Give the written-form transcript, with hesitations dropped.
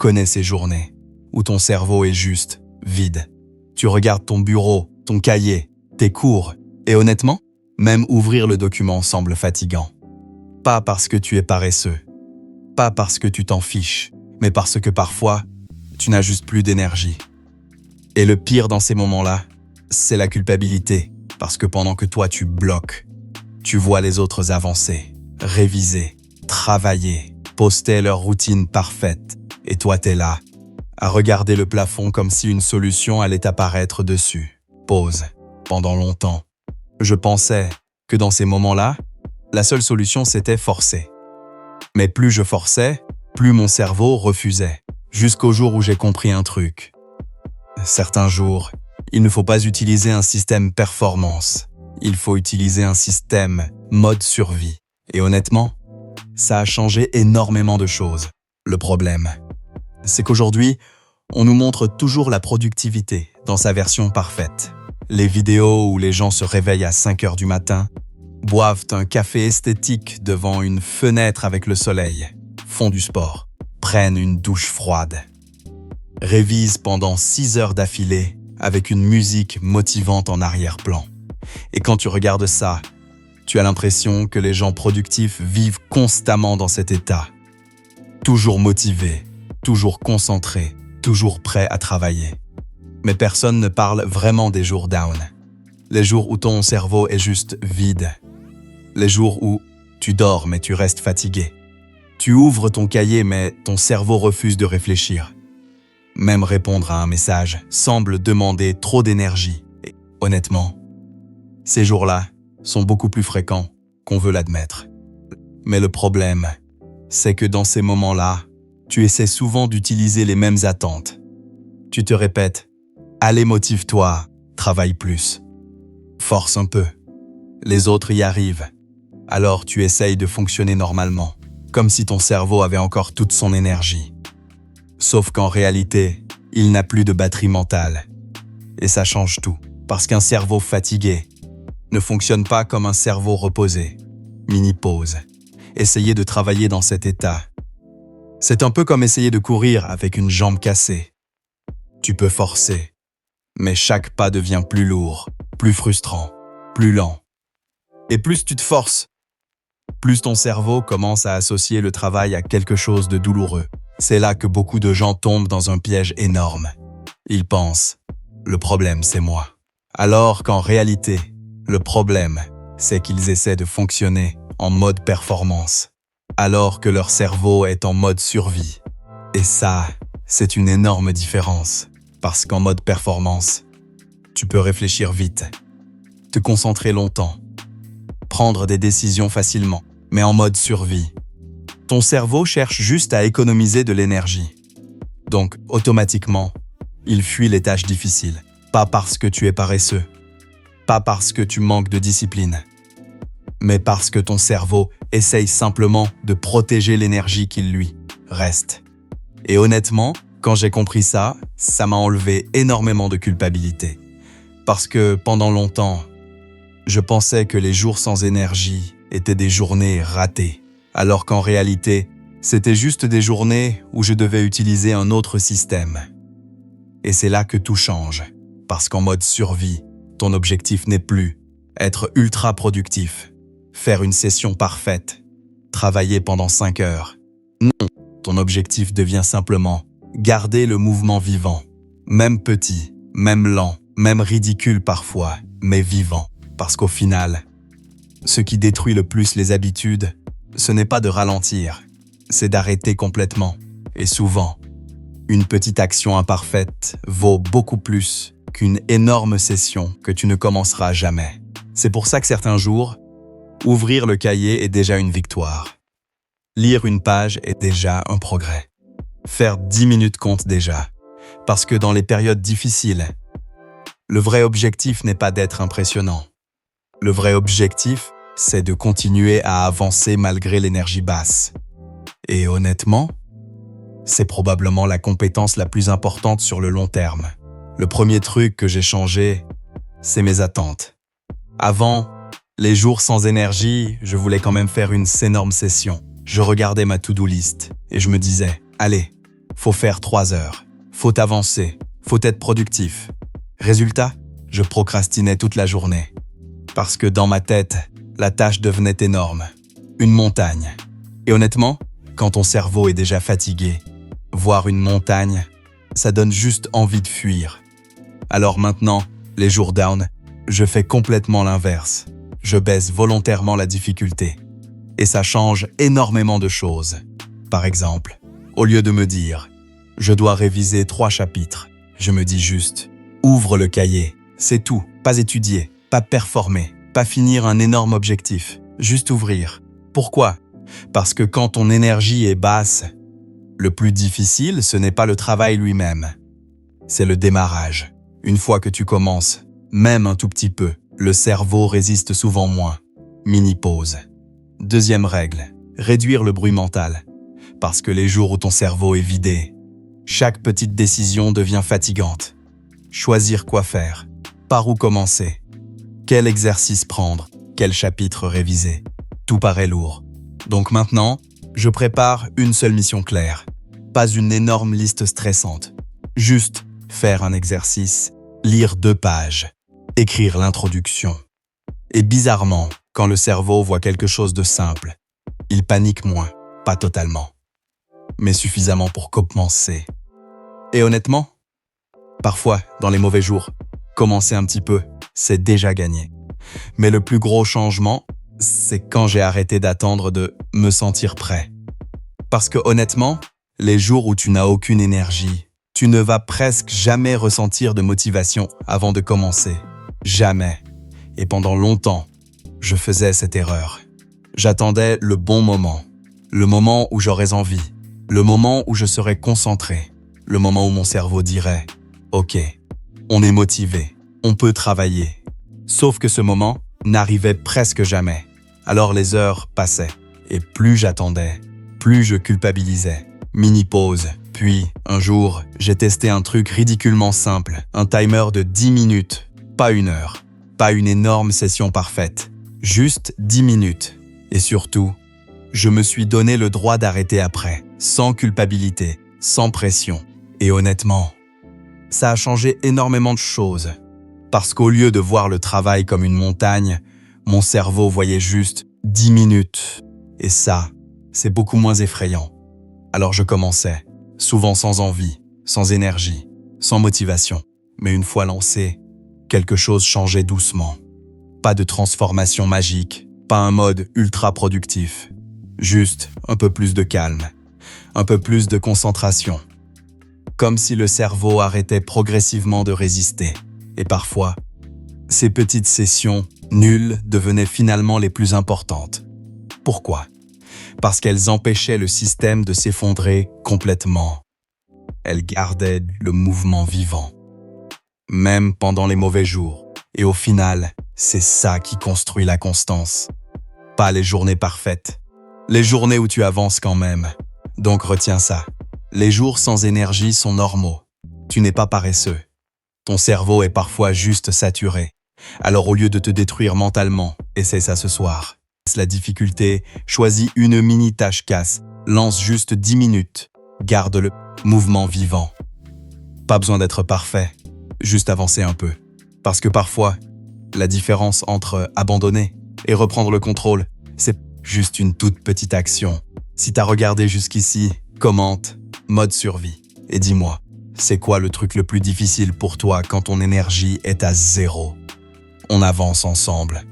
connais ces journées où ton cerveau est juste vide. Tu regardes ton bureau, ton cahier, tes cours, et honnêtement, même ouvrir le document semble fatigant. Pas parce que tu es paresseux, pas parce que tu t'en fiches, mais parce que parfois, tu n'as juste plus d'énergie. Et le pire dans ces moments-là, c'est la culpabilité, parce que pendant que toi tu bloques, tu vois les autres avancer, réviser, travailler, poster leur routine parfaite, et toi t'es là, à regarder le plafond comme si une solution allait apparaître dessus. Pause. Pendant longtemps, je pensais que dans ces moments-là, la seule solution c'était forcer. Mais plus je forçais, plus mon cerveau refusait, jusqu'au jour où j'ai compris un truc. Certains jours, il ne faut pas utiliser un système performance, il faut utiliser un système mode survie. Et honnêtement, ça a changé énormément de choses. Le problème, c'est qu'aujourd'hui, on nous montre toujours la productivité dans sa version parfaite. Les vidéos où les gens se réveillent à 5 heures du matin, boivent un café esthétique devant une fenêtre avec le soleil, font du sport, prennent une douche froide, révisent pendant 6 heures d'affilée avec une musique motivante en arrière-plan. Et quand tu regardes ça, tu as l'impression que les gens productifs vivent constamment dans cet état. Toujours motivés, toujours concentrés, toujours prêts à travailler. Mais personne ne parle vraiment des jours down. Les jours où ton cerveau est juste vide. Les jours où tu dors mais tu restes fatigué. Tu ouvres ton cahier mais ton cerveau refuse de réfléchir. Même répondre à un message semble demander trop d'énergie. Et honnêtement, ces jours-là sont beaucoup plus fréquents qu'on veut l'admettre. Mais le problème, c'est que dans ces moments-là, tu essaies souvent d'utiliser les mêmes attentes. Tu te répètes « Allez, motive-toi, travaille plus. Force un peu. Les autres y arrivent. » Alors tu essayes de fonctionner normalement, comme si ton cerveau avait encore toute son énergie. Sauf qu'en réalité, il n'a plus de batterie mentale. Et ça change tout, parce qu'un cerveau fatigué ne fonctionne pas comme un cerveau reposé. Mini-pause. Essayez de travailler dans cet état. C'est un peu comme essayer de courir avec une jambe cassée. Tu peux forcer, mais chaque pas devient plus lourd, plus frustrant, plus lent. Et plus tu te forces, plus ton cerveau commence à associer le travail à quelque chose de douloureux. C'est là que beaucoup de gens tombent dans un piège énorme. Ils pensent « le problème, c'est moi ». Alors qu'en réalité, le problème, c'est qu'ils essaient de fonctionner en mode performance, alors que leur cerveau est en mode survie. Et ça, c'est une énorme différence, parce qu'en mode performance, tu peux réfléchir vite, te concentrer longtemps, prendre des décisions facilement, mais en mode survie. Ton cerveau cherche juste à économiser de l'énergie. Donc, automatiquement, il fuit les tâches difficiles. Pas parce que tu es paresseux, pas parce que tu manques de discipline, mais parce que ton cerveau essaye simplement de protéger l'énergie qui lui reste. Et honnêtement, quand j'ai compris ça, ça m'a enlevé énormément de culpabilité. Parce que pendant longtemps, je pensais que les jours sans énergie étaient des journées ratées, alors qu'en réalité, c'était juste des journées où je devais utiliser un autre système. Et c'est là que tout change, parce qu'en mode survie, ton objectif n'est plus être ultra productif, faire une session parfaite, travailler pendant 5 heures. Non, ton objectif devient simplement garder le mouvement vivant, même petit, même lent, même ridicule parfois, mais vivant. Parce qu'au final, ce qui détruit le plus les habitudes, ce n'est pas de ralentir, c'est d'arrêter complètement. Et souvent, une petite action imparfaite vaut beaucoup plus qu'une énorme session que tu ne commenceras jamais. C'est pour ça que certains jours, ouvrir le cahier est déjà une victoire. Lire une page est déjà un progrès. Faire 10 minutes compte déjà. Parce que dans les périodes difficiles, le vrai objectif n'est pas d'être impressionnant. Le vrai objectif, c'est de continuer à avancer malgré l'énergie basse. Et honnêtement, c'est probablement la compétence la plus importante sur le long terme. Le premier truc que j'ai changé, c'est mes attentes. Avant, les jours sans énergie, je voulais quand même faire une énorme session. Je regardais ma to-do list et je me disais « Allez, Faut faire 3 heures. Faut avancer. Faut être productif. Résultat, je procrastinais toute la journée. Parce que dans ma tête, la tâche devenait énorme. Une montagne. Et honnêtement, quand ton cerveau est déjà fatigué, voir une montagne, ça donne juste envie de fuir. Alors maintenant, les jours down, je fais complètement l'inverse. Je baisse volontairement la difficulté. Et ça change énormément de choses. Par exemple, au lieu de me dire « je dois réviser 3 chapitres », je me dis juste « ouvre le cahier ». C'est tout, pas étudier, pas performer, pas finir un énorme objectif, juste ouvrir. Pourquoi? Parce que quand ton énergie est basse, le plus difficile, ce n'est pas le travail lui-même. C'est le démarrage. Une fois que tu commences, même un tout petit peu, le cerveau résiste souvent moins. Mini-pause. Deuxième règle, réduire le bruit mental. Parce que les jours où ton cerveau est vidé, chaque petite décision devient fatigante. Choisir quoi faire, par où commencer, quel exercice prendre, quel chapitre réviser. Tout paraît lourd. Donc maintenant, je prépare une seule mission claire. Pas une énorme liste stressante. Juste faire un exercice, lire 2 pages, écrire l'introduction. Et bizarrement, quand le cerveau voit quelque chose de simple, il panique moins, pas totalement, mais suffisamment pour commencer. Et honnêtement, parfois, dans les mauvais jours, commencer un petit peu, c'est déjà gagné. Mais le plus gros changement, c'est quand j'ai arrêté d'attendre de me sentir prêt. Parce que honnêtement, les jours où tu n'as aucune énergie, tu ne vas presque jamais ressentir de motivation avant de commencer. Jamais. Et pendant longtemps, je faisais cette erreur. J'attendais le bon moment où j'aurais envie, le moment où je serais concentré, le moment où mon cerveau dirait « Ok, on est motivé, on peut travailler ». Sauf que ce moment n'arrivait presque jamais. Alors les heures passaient, et plus j'attendais, plus je culpabilisais. Mini-pause. Puis, un jour, j'ai testé un truc ridiculement simple, un timer de 10 minutes, pas 1 heure, pas une énorme session parfaite, juste 10 minutes. Et surtout, je me suis donné le droit d'arrêter après, sans culpabilité, sans pression. Et honnêtement, ça a changé énormément de choses. Parce qu'au lieu de voir le travail comme une montagne, mon cerveau voyait juste 10 minutes. Et ça, c'est beaucoup moins effrayant. Alors je commençais, souvent sans envie, sans énergie, sans motivation. Mais une fois lancé, quelque chose changeait doucement. Pas de transformation magique, pas un mode ultra productif. Juste un peu plus de calme, un peu plus de concentration. Comme si le cerveau arrêtait progressivement de résister. Et parfois, ces petites sessions nulles devenaient finalement les plus importantes. Pourquoi? Parce qu'elles empêchaient le système de s'effondrer complètement. Elles gardaient le mouvement vivant, même pendant les mauvais jours. Et au final, c'est ça qui construit la constance. Pas les journées parfaites, les journées où tu avances quand même. Donc retiens ça. Les jours sans énergie sont normaux. Tu n'es pas paresseux. Ton cerveau est parfois juste saturé. Alors au lieu de te détruire mentalement, essaie ça ce soir. La difficulté, choisis une mini-tâche casse, lance juste 10 minutes, garde le mouvement vivant. Pas besoin d'être parfait, juste avancer un peu. Parce que parfois, la différence entre abandonner et reprendre le contrôle, c'est juste une toute petite action. Si t'as regardé jusqu'ici, commente, mode survie, et dis-moi, c'est quoi le truc le plus difficile pour toi quand ton énergie est à 0? On avance ensemble.